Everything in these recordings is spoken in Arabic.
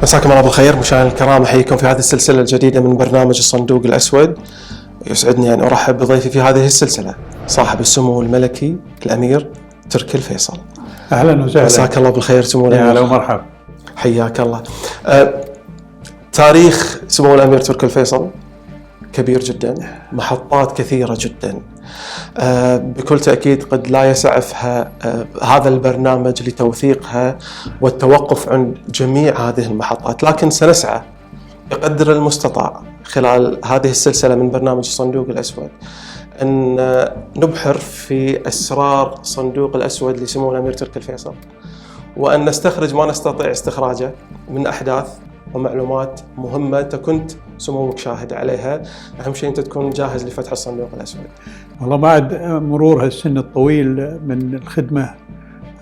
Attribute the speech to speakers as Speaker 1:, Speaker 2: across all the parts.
Speaker 1: مساكم الله بالخير مشاهدينا الكرام، احييكم في هذه السلسله الجديده من برنامج الصندوق الاسود. يسعدني ان ارحب بضيفي في هذه السلسله صاحب السمو الملكي الامير تركي الفيصل.
Speaker 2: اهلا وسهلا.
Speaker 1: مساك الله بالخير سمو الامير.
Speaker 2: اهلا ومرحبا.
Speaker 1: حياك الله. تاريخ سمو الامير تركي الفيصل كبير جدا، محطات كثيره جدا، بكل تأكيد قد لا يسعفها هذا البرنامج لتوثيقها والتوقف عن جميع هذه المحطات، لكن سنسعى بقدر المستطاع خلال هذه السلسلة من برنامج الصندوق الأسود أن نبحر في أسرار صندوق الأسود لسمو الأمير تركي الفيصل، وأن نستخرج ما نستطيع استخراجه من أحداث ومعلومات مهمة أنت كنت سموك شاهد عليها. أهم شيء أنت تكون جاهز لفتح الصندوق الأسود.
Speaker 2: والله بعد مرور هالسن الطويل من الخدمة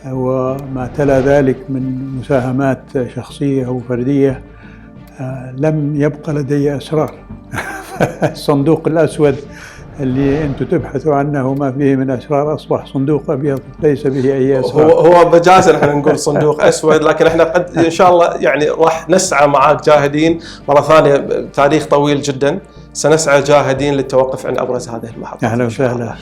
Speaker 2: وما تلا ذلك من مساهمات شخصية وفردية لم يبقى لدي أسرار. الصندوق الأسود اللي أنتم تبحثوا عنه ما فيه من أسرار أصبح صندوق أبيض ليس به أي أسرار.
Speaker 1: هو بجازة احنا نقول صندوق أسود، لكن احنا قد إن شاء الله يعني راح نسعى معاك جاهدين مرة ثانية. تاريخ طويل جدا، سنسعى جاهدين للتوقف عند أبرز هذه المحطات.
Speaker 2: أهلا وسهلا.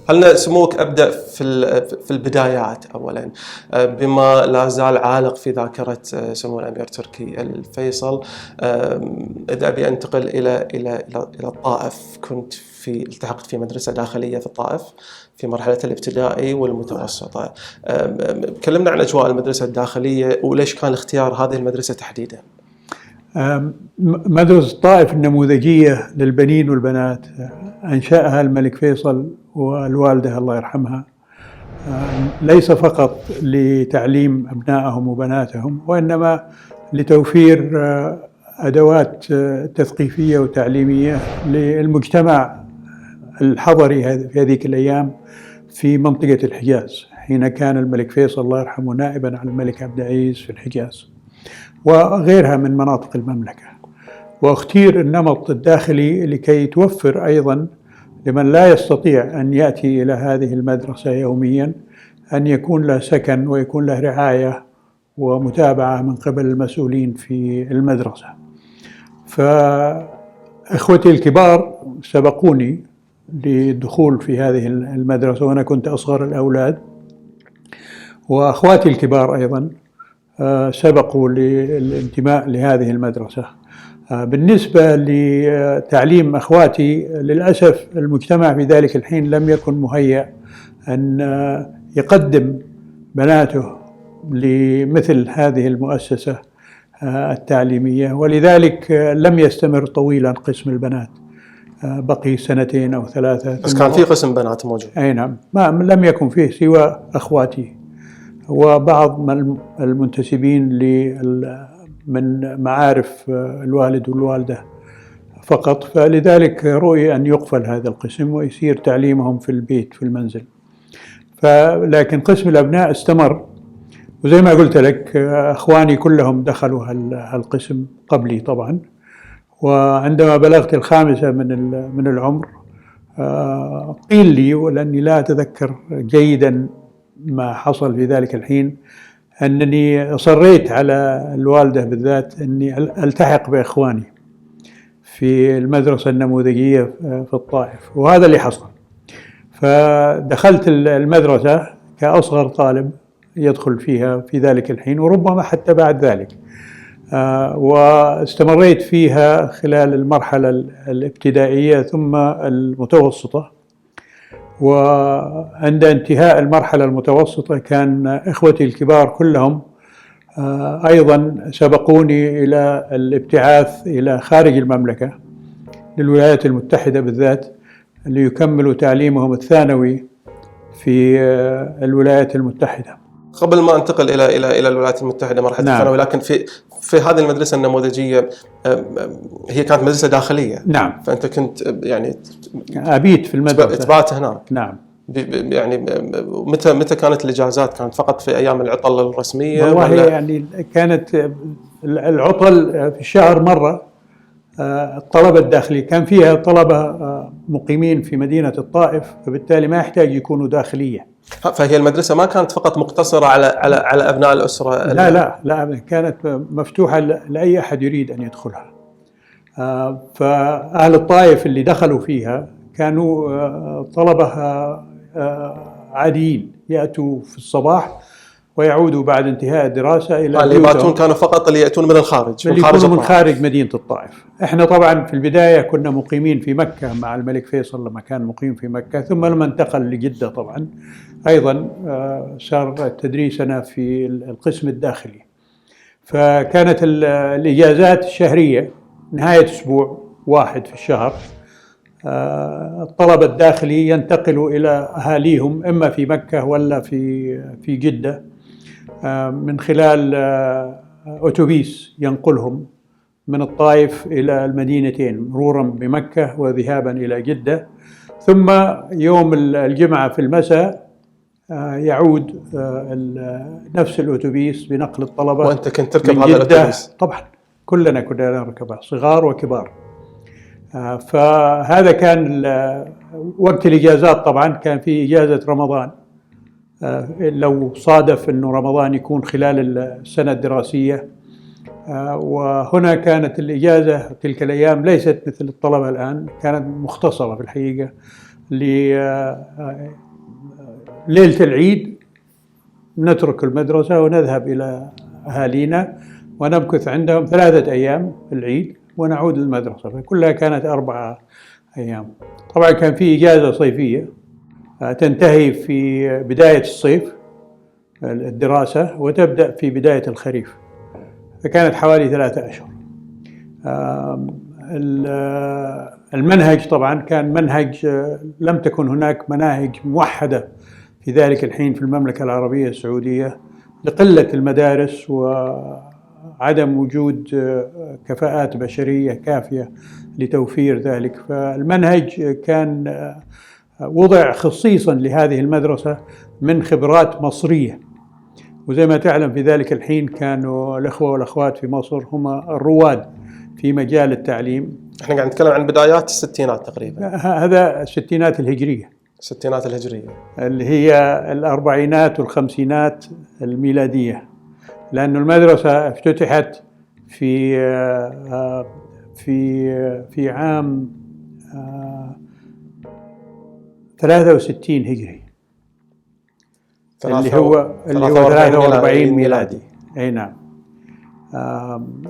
Speaker 1: هل سموك أبدأ في البدايات أولا بما لا زال عالق في ذاكرة سمو الأمير تركي الفيصل. إذا أبي أنتقل إلى الطائف، كنت التحقت في مدرسة داخلية في الطائف في مرحلة الابتدائي والمتوسطة. كلمنا عن أجواء المدرسة الداخلية وليش كان اختيار هذه المدرسة تحديدا؟
Speaker 2: مدرسة الطائف النموذجية للبنين والبنات أنشأها الملك فيصل والوالدة الله يرحمها، ليس فقط لتعليم أبنائهم وبناتهم، وإنما لتوفير أدوات تثقيفية وتعليمية للمجتمع الحضري في هذه الأيام في منطقة الحجاز، حين كان الملك فيصل الله يرحمه نائبا عن الملك عبد العزيز في الحجاز وغيرها من مناطق المملكة. واختير النمط الداخلي لكي توفر أيضا لمن لا يستطيع أن يأتي إلى هذه المدرسة يوميا أن يكون له سكن ويكون له رعاية ومتابعة من قبل المسؤولين في المدرسة. فإخوتي الكبار سبقوني للدخول في هذه المدرسة وأنا كنت أصغر الأولاد، وأخواتي الكبار أيضا سبقوا للانتماء لهذه المدرسة. بالنسبة لتعليم أخواتي، للأسف المجتمع في ذلك الحين لم يكن مهيأ أن يقدم بناته لمثل هذه المؤسسة التعليمية، ولذلك لم يستمر طويلا قسم البنات، بقي 2 أو 3.
Speaker 1: بس كان في قسم بنات موجود؟
Speaker 2: أي نعم، لم يكن فيه سوى أخواتي وبعض المنتسبين من معارف الوالد والوالدة فقط، فلذلك رؤي أن يقفل هذا القسم ويصير تعليمهم في البيت في المنزل. لكن قسم الأبناء استمر، وزي ما قلت لك أخواني كلهم دخلوا هالقسم قبلي طبعا. وعندما بلغت الخامسة من العمر قيل لي، ولأني لا أتذكر جيدا ما حصل في ذلك الحين، أنني أصريت على الوالدة بالذات أني ألتحق بإخواني في المدرسة النموذجية في الطائف، وهذا اللي حصل. فدخلت المدرسة كأصغر طالب يدخل فيها في ذلك الحين، وربما حتى بعد ذلك، واستمريت فيها خلال المرحلة الابتدائية ثم المتوسطة. وعند انتهاء المرحلة المتوسطة كان إخوتي الكبار كلهم أيضا سبقوني إلى الابتعاث إلى خارج المملكة للولايات المتحدة بالذات، ليكملوا تعليمهم الثانوي في الولايات المتحدة.
Speaker 1: قبل ما انتقل الى الولايات المتحده مرحله
Speaker 2: نعم.
Speaker 1: الثانوي، لكن في هذه المدرسه النموذجيه هي كانت مدرسه داخليه.
Speaker 2: نعم.
Speaker 1: فانت كنت يعني
Speaker 2: أبيت في المدرسة،
Speaker 1: تبات هناك.
Speaker 2: نعم.
Speaker 1: يعني متى كانت الاجازات؟ كانت فقط في ايام العطل الرسميه؟
Speaker 2: والله يعني كانت العطل في الشهر مره. الطلبة الداخلية كان فيها طلبة مقيمين في مدينة الطائف، فبالتالي ما يحتاج يكونوا داخلية.
Speaker 1: فهي المدرسة ما كانت فقط مقتصرة على أبناء الأسرة؟
Speaker 2: لا، كانت مفتوحة لأي أحد يريد أن يدخلها. فأهل الطائف اللي دخلوا فيها كانوا طلبة عاديين، يأتوا في الصباح ويعودوا بعد انتهاء الدراسة إلى
Speaker 1: اللي يباتون كانوا فقط اللي يأتون من الخارج،
Speaker 2: من خارج مدينة الطائف. احنا طبعا في البداية كنا مقيمين في مكة مع الملك فيصل لما كان مقيم في مكة، ثم لما انتقل لجدة طبعا أيضا صار تدريسنا في القسم الداخلي. فكانت الإجازات الشهرية نهاية أسبوع واحد في الشهر. الطلبة الداخلي ينتقلوا إلى أهاليهم إما في مكة ولا في جدة من خلال أتوبيس ينقلهم من الطائف إلى المدينتين، مرورا بمكة وذهابا إلى جدة. ثم يوم الجمعة في المساء يعود نفس الأتوبيس بنقل الطلبة.
Speaker 1: وأنت كنت تركب هذا الأتوبيس؟
Speaker 2: طبعا كلنا كنا نركبه، صغار وكبار. فهذا كان وقت الإجازات. طبعا كان في إجازة رمضان، لو صادف أنه رمضان يكون خلال السنة الدراسية. وهنا كانت الإجازة تلك الأيام ليست مثل الطلبة الآن، كانت مختصرة في الحقيقة. ليلة العيد نترك المدرسة ونذهب إلى أهالينا ونمكث عندهم 3 أيام العيد ونعود للمدرسة، فكلها كانت 4 أيام. طبعا كان في إجازة صيفية تنتهي في بداية الصيف الدراسة وتبدأ في بداية الخريف، فكانت حوالي 3 أشهر. المنهج طبعا كان منهج، لم تكن هناك مناهج موحدة في ذلك الحين في المملكة العربية السعودية لقلة المدارس وعدم وجود كفاءات بشرية كافية لتوفير ذلك. فالمنهج كان وضع خصيصا لهذه المدرسة من خبرات مصرية، وزي ما تعلم في ذلك الحين كانوا الأخوة والأخوات في مصر هم الرواد في مجال التعليم.
Speaker 1: احنا قاعد نتكلم عن بدايات الستينات تقريبا.
Speaker 2: هذا الستينات الهجرية.
Speaker 1: الستينات الهجرية
Speaker 2: اللي هي الأربعينات والخمسينات الميلادية، لأن المدرسة افتتحت في عام 63 هجري، اللي هو 43 ميلادي. أي نعم.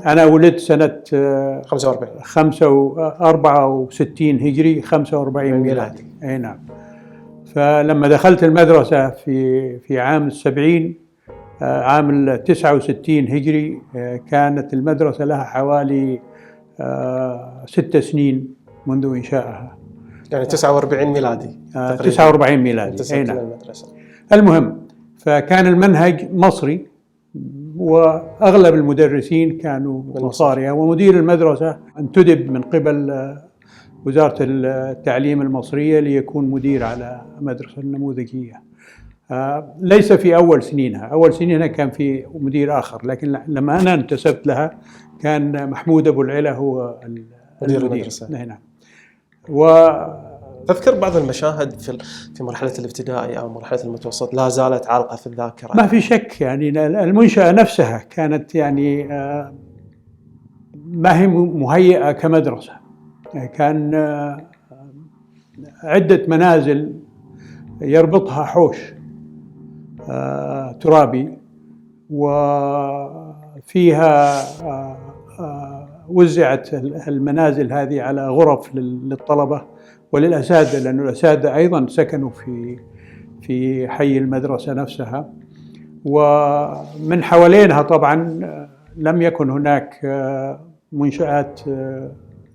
Speaker 2: أنا ولدت سنة 64 هجري، 45 ميلادي. أي نعم. فلما دخلت المدرسة في عام 70 عام 69 هجري كانت المدرسة لها حوالي 6 سنين منذ إنشائها،
Speaker 1: يعني 49 ميلادي.
Speaker 2: 49 ميلادي. أي نعم. المهم، فكان المنهج مصري وأغلب المدرسين كانوا مصارية، ومدير المدرسة انتدب من قبل وزارة التعليم المصرية ليكون مدير على مدرسة النموذجية. ليس في أول سنينها. أول سنينها كان في مدير آخر، لكن لما أنا انتسبت لها كان محمود أبو العلا هو
Speaker 1: مدير المدرسة.
Speaker 2: نعم.
Speaker 1: تذكر بعض المشاهد في مرحلة الابتدائي أو مرحلة المتوسط لا زالت عالقة في الذاكرة؟
Speaker 2: ما في شك، يعني المنشأة نفسها كانت يعني ما هي مهيئة كمدرسة. كان عدة منازل يربطها حوش ترابي، وفيها وزعت المنازل هذه على غرف للطلبة وللأساتذة، لأن الأساتذة أيضا سكنوا في حي المدرسة نفسها. ومن حوالينها طبعا لم يكن هناك منشآت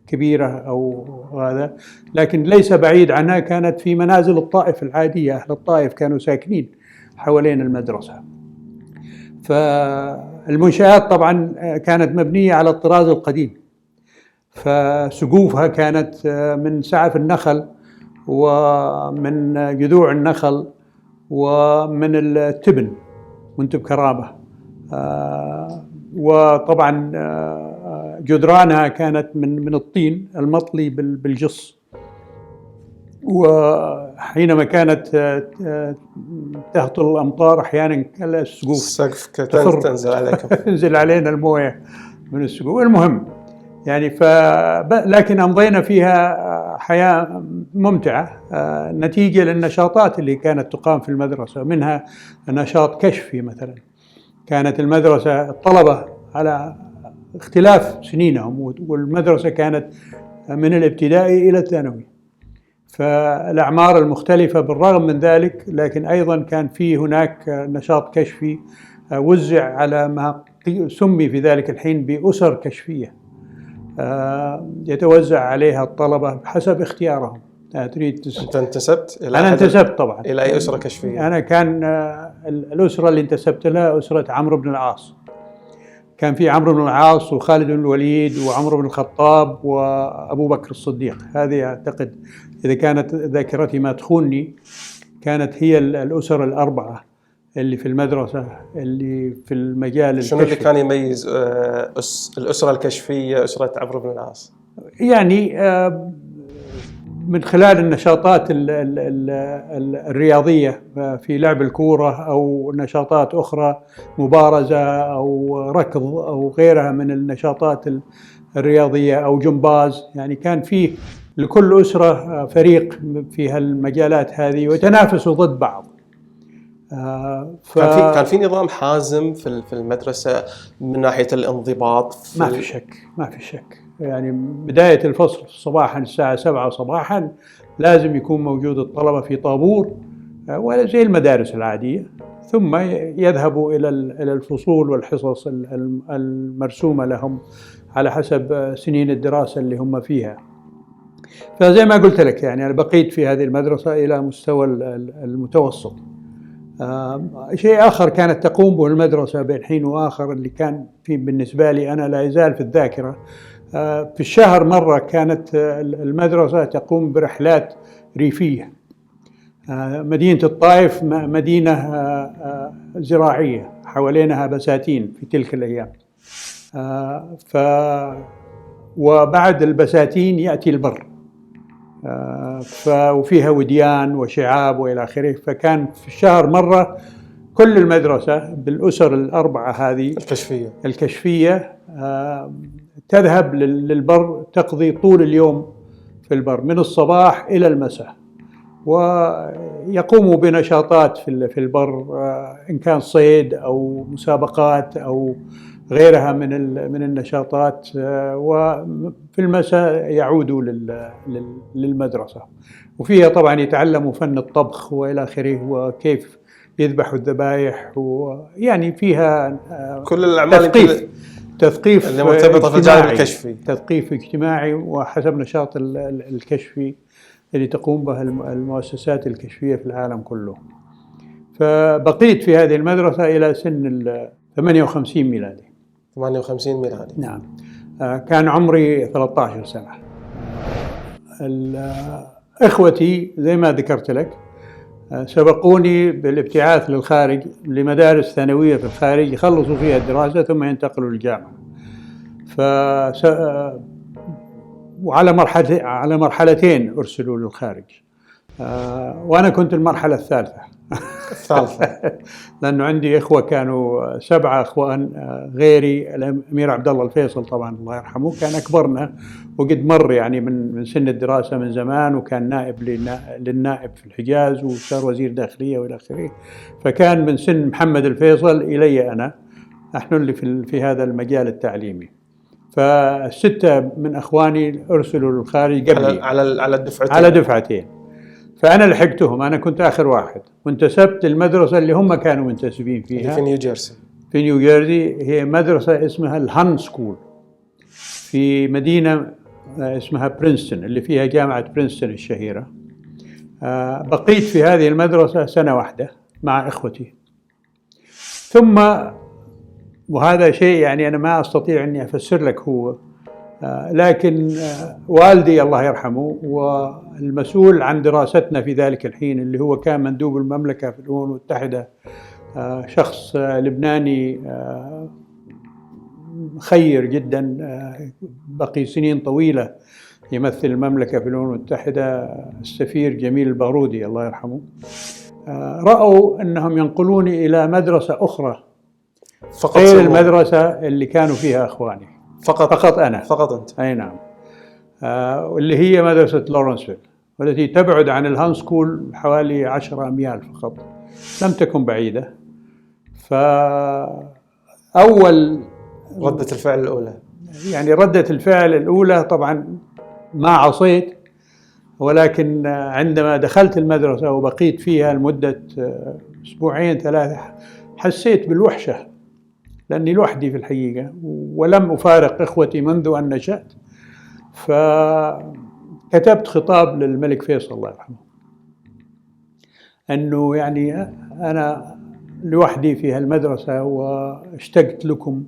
Speaker 2: كبيرة أو هذا، لكن ليس بعيد عنها كانت في منازل الطائف العادية. أهل الطائف كانوا ساكنين حوالين المدرسة. فالمنشآت طبعا كانت مبنية على الطراز القديم، فسقوفها كانت من سعف النخل ومن جذوع النخل ومن التبن، منتب كرامة. وطبعا جدرانها كانت من الطين المطلي بالجص. وحينما كانت تهطل الأمطار أحيانا
Speaker 1: السقف تنزل
Speaker 2: علينا المويه من السقوف. المهم يعني لكن أمضينا فيها حياة ممتعة نتيجة للنشاطات اللي كانت تقام في المدرسة، منها نشاط كشفي مثلا. كانت المدرسة الطلبة على اختلاف سنينهم، والمدرسة كانت من الابتدائي إلى الثانوي، فالأعمار المختلفة. بالرغم من ذلك لكن أيضا كان في هناك نشاط كشفي وزع على ما سمي في ذلك الحين بأسر كشفية، يتوزع عليها الطلبة بحسب اختيارهم. تريد
Speaker 1: أنت انتسبت إلى
Speaker 2: أنا انتسبت طبعا
Speaker 1: إلى أي أسرة كشفية؟
Speaker 2: أنا كان الأسرة اللي انتسبت لها أسرة عمرو بن العاص. كان في عمرو بن العاص وخالد بن الوليد وعمرو بن الخطاب وأبو بكر الصديق. هذه أعتقد إذا كانت ذاكرتي ما تخونني كانت هي الأسر الأربعة اللي في المدرسة اللي في المجال
Speaker 1: شنو اللي كان يميز الأسرة الكشفية أسرة عمرو بن العاص؟
Speaker 2: يعني من خلال النشاطات الرياضية في لعب الكورة أو نشاطات أخرى، مبارزة أو ركض أو غيرها من النشاطات الرياضية أو جمباز. يعني كان فيه لكل أسرة فريق في هالمجالات هذه ويتنافسوا ضد بعض.
Speaker 1: كان في نظام حازم في المدرسة من ناحية الانضباط.
Speaker 2: ما في شك. يعني بداية الفصل صباحا الساعة 7 صباحا لازم يكون موجود الطلبة في طابور ولا زي المدارس العادية، ثم يذهبوا إلى الفصول والحصص المرسومة لهم على حسب سنين الدراسة اللي هم فيها. فزي ما قلت لك يعني أنا بقيت في هذه المدرسة إلى مستوى المتوسط. شيء آخر كانت تقوم به المدرسة بين حين وآخر اللي كان في بالنسبة لي أنا لا يزال في الذاكرة، في الشهر مرة كانت المدرسة تقوم برحلات ريفية. مدينة الطائف مدينة زراعية حوالينها بساتين في تلك الأيام، وبعد البساتين يأتي البر، وفيها وديان وشعاب وإلى آخره. فكان في الشهر مرة كل المدرسة بالأسر الأربعة هذه الكشفية تذهب للبر، تقضي طول اليوم في البر من الصباح إلى المساء، ويقوموا بنشاطات في البر، إن كان صيد أو مسابقات أو غيرها من النشاطات. وفي المساء يعودوا للمدرسة، وفيها طبعا يتعلموا فن الطبخ وإلى آخره وكيف يذبحوا الذبائح، ويعني فيها
Speaker 1: كل الأعمال
Speaker 2: تثقيف
Speaker 1: اللي مرتبطة في الجانب الكشفي،
Speaker 2: تثقيف اجتماعي وحسب نشاط الكشفي اللي تقوم به المؤسسات الكشفية في العالم كله. فبقيت في هذه المدرسة إلى سن 58 ميلادي.
Speaker 1: 58 ميلادي.
Speaker 2: نعم. كان عمري 13 سنة. إخوتي زي ما ذكرت لك سبقوني بالابتعاث للخارج لمدارس ثانوية في الخارج يخلصوا فيها الدراسة ثم ينتقلوا للجامعة. وعلى مرحلتين أرسلوا للخارج، وأنا كنت المرحلة الثالثة. لأنه عندي إخوة كانوا 7 إخوان غيري. الأمير عبد الله الفيصل طبعا الله يرحمه كان أكبرنا وقد مر يعني من سن الدراسة من زمان، وكان نائب للنائب في الحجاز وصار وزير داخلية وإلى آخره، فكان من سن محمد الفيصل إلي أنا، نحن اللي في هذا المجال التعليمي. ف6 من أخواني أرسلوا للخارج قبلي على دفعتين. فأنا لحقتهم، أنا كنت آخر واحد، وانتسبت المدرسة اللي هم كانوا منتسبين فيها
Speaker 1: في نيوجيرسي.
Speaker 2: في نيوجيرسي، هي مدرسة اسمها الهان سكول في مدينة اسمها برينستون اللي فيها جامعة برينستون الشهيرة. بقيت في هذه المدرسة 1 واحدة مع إخوتي. ثم وهذا شيء يعني أنا ما أستطيع أني أفسر لك هو، لكن والدي الله يرحمه والمسؤول عن دراستنا في ذلك الحين اللي هو كان مندوب المملكة في الأمم المتحدة، شخص لبناني خير جدا، بقي سنين طويلة يمثل المملكة في الأمم المتحدة، السفير جميل البارودي الله يرحمه. رأوا أنهم ينقلوني إلى مدرسة أخرى غير المدرسة اللي كانوا فيها أخواني. فقط أنا.
Speaker 1: فقط أنت.
Speaker 2: أي نعم. واللي هي مدرسة لورنسفيل، والتي تبعد عن الهان سكول حوالي 10 أميال فقط، لم تكن بعيدة. فأول
Speaker 1: ردة الفعل الأولى، يعني
Speaker 2: ردة الفعل الأولى طبعا ما عصيت، ولكن عندما دخلت المدرسة وبقيت فيها لمدة 2 3 حسيت بالوحشة، لأني لوحدي في الحقيقة ولم أفارق إخوتي منذ أن نشأت. فكتبت خطاب للملك فيصل الله يرحمه أنه يعني أنا لوحدي في هالمدرسة واشتقت لكم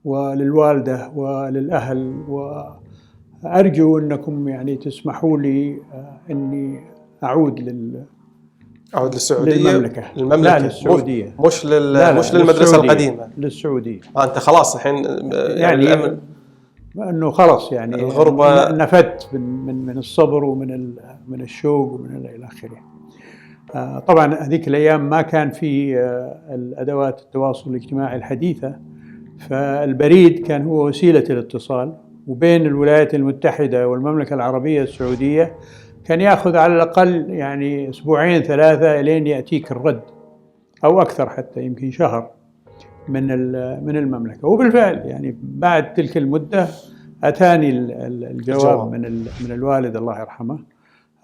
Speaker 2: وللوالدة وللأهل، وأرجو أنكم يعني تسمحوا لي أني أعود
Speaker 1: للسعودية.
Speaker 2: للمملكة.
Speaker 1: لا
Speaker 2: للسعودية،
Speaker 1: مش للمدرسة القديمة.
Speaker 2: للسعودية.
Speaker 1: أنت خلاص الحين
Speaker 2: يعني أنه خلاص يعني
Speaker 1: الغربة
Speaker 2: نفدت من الصبر من الشوق ومن إلى آخره. طبعا هذيك الأيام ما كان في الأدوات التواصل الاجتماعي الحديثة، فالبريد كان هو وسيلة الاتصال، وبين الولايات المتحدة والمملكة العربية السعودية كان يأخذ على الأقل يعني 2 3 إلين يأتيك الرد، أو أكثر حتى يمكن شهر من المملكة. وبالفعل يعني بعد تلك المدة أتاني الجواب من الوالد الله يرحمه،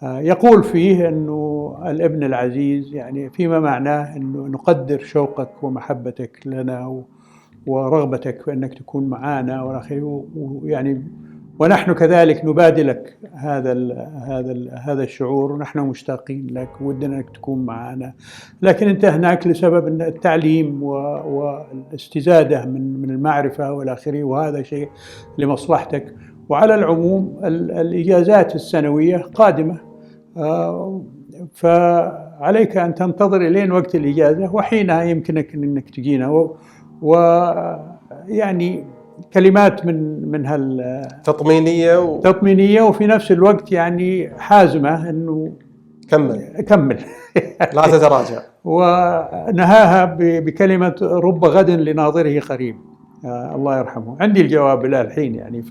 Speaker 2: يقول فيه أنه الابن العزيز يعني فيما معناه أنه نقدر شوقك ومحبتك لنا ورغبتك في أنك تكون معنا والآخر، ويعني ونحن كذلك نبادلك هذا الشعور، ونحن مشتاقين لك ودنا أنك تكون معنا، لكن أنت هناك لسبب التعليم والاستزادة من المعرفة والآخر، وهذا شيء لمصلحتك. وعلى العموم الإجازات السنوية قادمة، فعليك أن تنتظر إلين وقت الإجازة، وحينها يمكنك أنك تجينا. ويعني كلمات من تطمينية وفي نفس الوقت يعني حازمة أنه كمل
Speaker 1: لا تتراجع.
Speaker 2: ونهاها بكلمة رب غد لناظره قريب الله يرحمه. عندي الجواب إلى الحين يعني.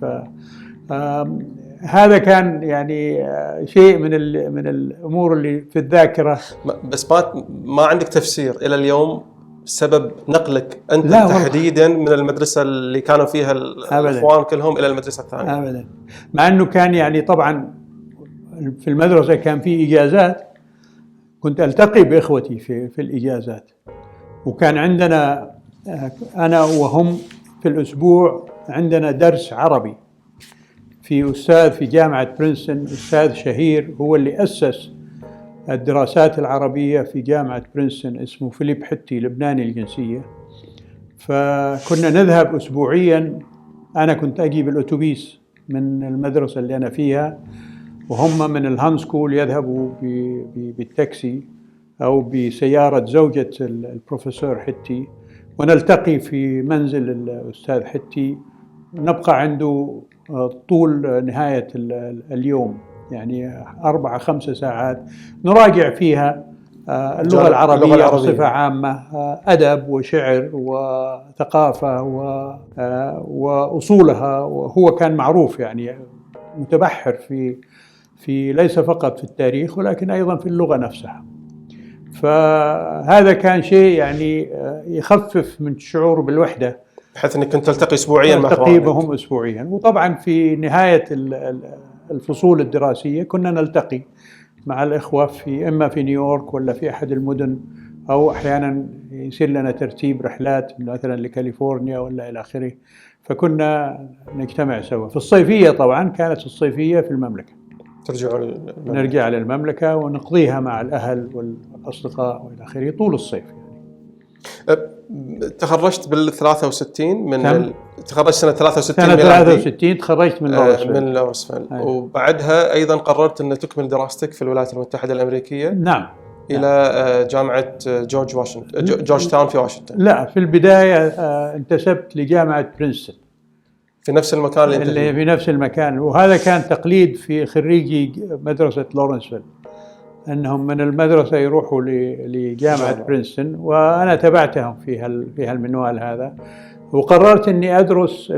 Speaker 2: هذا كان يعني شيء من الأمور اللي في الذاكرة.
Speaker 1: بس ما عندك تفسير إلى اليوم سبب نقلك أنت تحديدا من المدرسة اللي كانوا فيها الإخوان كلهم إلى المدرسة الثانية؟
Speaker 2: أبدا. مع أنه كان يعني طبعا في المدرسة كان في إجازات، كنت ألتقي بإخوتي في الإجازات، وكان عندنا أنا وهم في الأسبوع عندنا درس عربي في أستاذ في جامعة برينستون، أستاذ شهير هو اللي أسس الدراسات العربية في جامعة برينستون، اسمه فيليب حتي، لبناني الجنسية. فكنا نذهب أسبوعيا، أنا كنت أجيب الأتوبيس من المدرسة اللي أنا فيها، وهم من الهان سكول يذهبوا بالتاكسي أو بسيارة زوجة البروفيسور حتي، ونلتقي في منزل الأستاذ حتي، نبقى عنده طول نهاية اليوم، يعني 4-5 ساعات نراجع فيها اللغة العربية بصفة عامة، أدب وشعر وثقافة وأصولها. وهو كان معروف يعني متبحر في ليس فقط في التاريخ ولكن أيضا في اللغة نفسها. فهذا كان شيء يعني يخفف من الشعور بالوحدة،
Speaker 1: بحيث أنك كنت تلتقي أسبوعيا مع
Speaker 2: تقييمهم أسبوعيا. وطبعا في نهاية الفصول الدراسية كنا نلتقي مع الإخوة إما في نيويورك ولا في أحد المدن، أو أحيانا يصير لنا ترتيب رحلات مثلا لكاليفورنيا ولا إلى آخره، فكنا نجتمع سوا. في الصيفية طبعا كانت الصيفية في المملكة، نرجع للمملكة ونقضيها مع الأهل والأصدقاء وإلى آخره طول الصيف يعني.
Speaker 1: تخرجت بال63 تخرجت سنة 63
Speaker 2: سنة 63 تخرجت من
Speaker 1: لورسفيل وبعدها أيضا قررت أن تكمل دراستك في الولايات المتحدة الأمريكية.
Speaker 2: نعم.
Speaker 1: إلى جامعة جورج تاون في واشنطن.
Speaker 2: لا، في البداية انتسبت لجامعة برينستون
Speaker 1: في نفس المكان
Speaker 2: اللي في نفس المكان، وهذا كان تقليد في خريجي مدرسة لورنسفيل، أنهم من المدرسة يروحوا لجامعة برينستون، وأنا تبعتهم في هالمنوال هذا، وقررت أني أدرس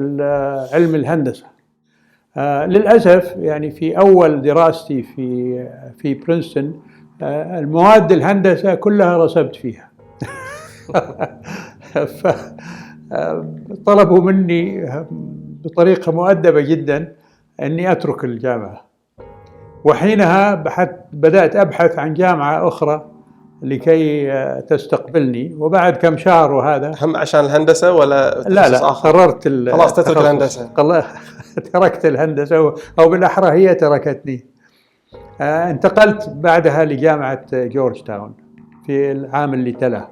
Speaker 2: علم الهندسة. للأسف يعني في أول دراستي في برينستون المواد الهندسة كلها رسبت فيها فطلبوا مني بطريقة مؤدبة جدا أني أترك الجامعة، وحينها بدأت أبحث عن جامعة أخرى لكي تستقبلني. وبعد كم شهر وهذا
Speaker 1: هم عشان الهندسة ولا
Speaker 2: لا قررت
Speaker 1: خلاص تترك الهندسة.
Speaker 2: تركت الهندسة، أو بالأحرى هي تركتني. انتقلت بعدها لجامعة جورج تاون في العام اللي تلاه،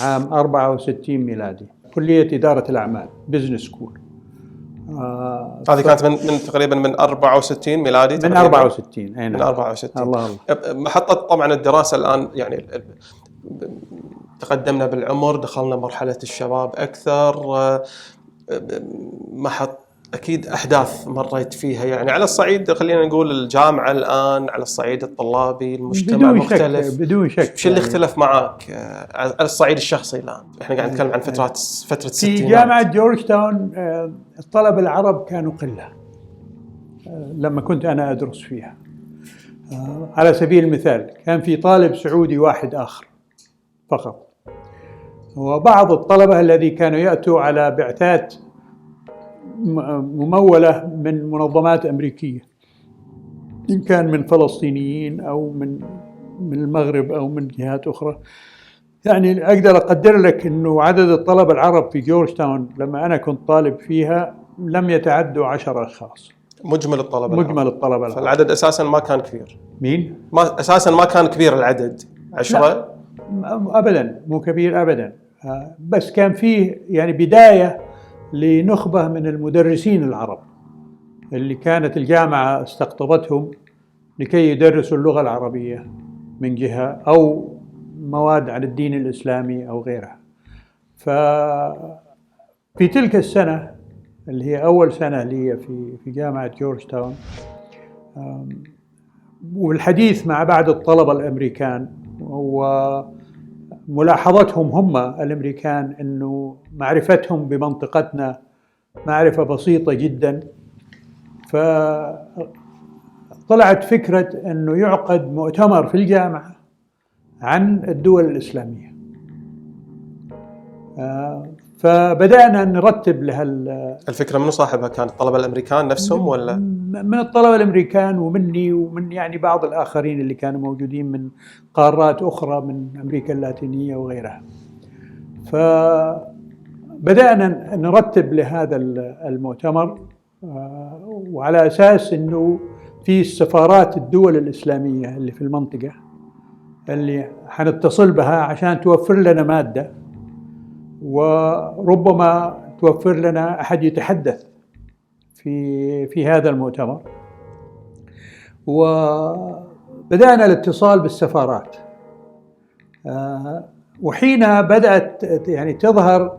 Speaker 2: عام 64 ميلادي، كلية إدارة الأعمال بيزنس سكول.
Speaker 1: هذه كانت من تقريبا من 64 ميلادي.
Speaker 2: من 64 أي نعم.
Speaker 1: من 64.
Speaker 2: الله.
Speaker 1: محطة طبعا الدراسة الآن يعني تقدمنا بالعمر، دخلنا مرحلة الشباب أكثر، أكيد أحداث مريت فيها يعني على الصعيد، خلينا نقول الجامعة الآن، على الصعيد الطلابي المجتمع مختلف
Speaker 2: بدون شك.
Speaker 1: شو اللي اختلف معك على الصعيد الشخصي الآن؟ إحنا قاعد نتكلم عن فترة الستينات.
Speaker 2: في جامعة جورج تاون الطلبة العرب كانوا قلة لما كنت أنا أدرس فيها. على سبيل المثال كان في طالب سعودي واحد آخر فقط، وبعض الطلبة الذي كانوا يأتوا على بعثات ممولة من منظمات أمريكية، إن كان من فلسطينيين أو من المغرب أو من جهات أخرى. يعني أقدر أقدر لك أنه عدد الطلبة العرب في جورج تاون لما أنا كنت طالب فيها لم يتعدوا 10 أشخاص.
Speaker 1: مجمل الطلبة العرب. فالعدد أساساً ما كان كبير.
Speaker 2: مين؟
Speaker 1: أساساً ما كان كبير العدد 10.
Speaker 2: أبداً مو كبير أبداً، بس كان فيه يعني بداية لنخبة من المدرسين العرب اللي كانت الجامعة استقطبتهم لكي يدرسوا اللغة العربية من جهة، أو مواد عن الدين الإسلامي أو غيرها. ففي تلك السنة اللي هي أول سنة لي في جامعة جورج تاون، والحديث مع بعض الطلبة الأمريكان وملاحظتهم هم الأمريكان أنه معرفتهم بمنطقتنا معرفة بسيطة جدا، فطلعت فكرة أنه يعقد مؤتمر في الجامعة عن الدول الإسلامية. فبدأنا نرتب لها
Speaker 1: الفكرة. من صاحبها كان الطلبة الأمريكان نفسهم ولا؟
Speaker 2: من الطلبة الأمريكان ومني ومن يعني بعض الآخرين اللي كانوا موجودين من قارات أخرى من أمريكا اللاتينية وغيرها. فبدأنا نرتب لهذا المؤتمر، وعلى أساس أنه في السفارات الدول الإسلامية اللي في المنطقة اللي حنتصل بها عشان توفر لنا مادة، وربما توفر لنا أحد يتحدث في هذا المؤتمر. وبدأنا الاتصال بالسفارات وحينها بدأت يعني تظهر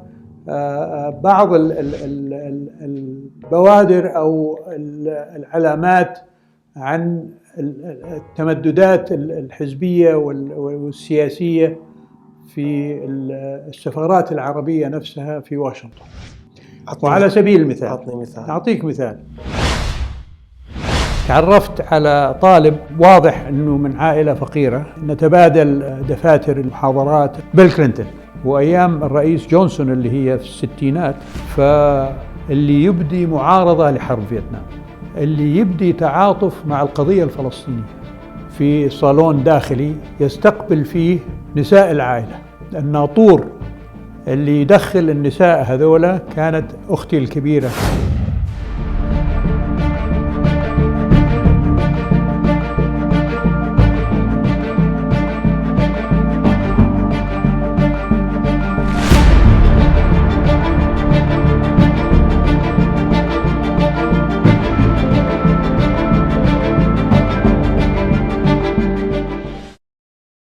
Speaker 2: بعض البوادر أو العلامات عن التمددات الحزبية والسياسية في السفارات العربية نفسها في واشنطن. وعلى سبيل المثال أعطيك مثال. تعرفت على طالب واضح أنه من عائلة فقيرة، نتبادل دفاتر المحاضرات. بيل كلينتون وأيام الرئيس جونسون اللي هي في الستينات، فاللي يبدي معارضة لحرب فيتنام، اللي يبدي تعاطف مع القضية الفلسطينية، في صالون داخلي يستقبل فيه نساء العائلة. الناطور اللي يدخل النساء هذولا كانت أختي الكبيرة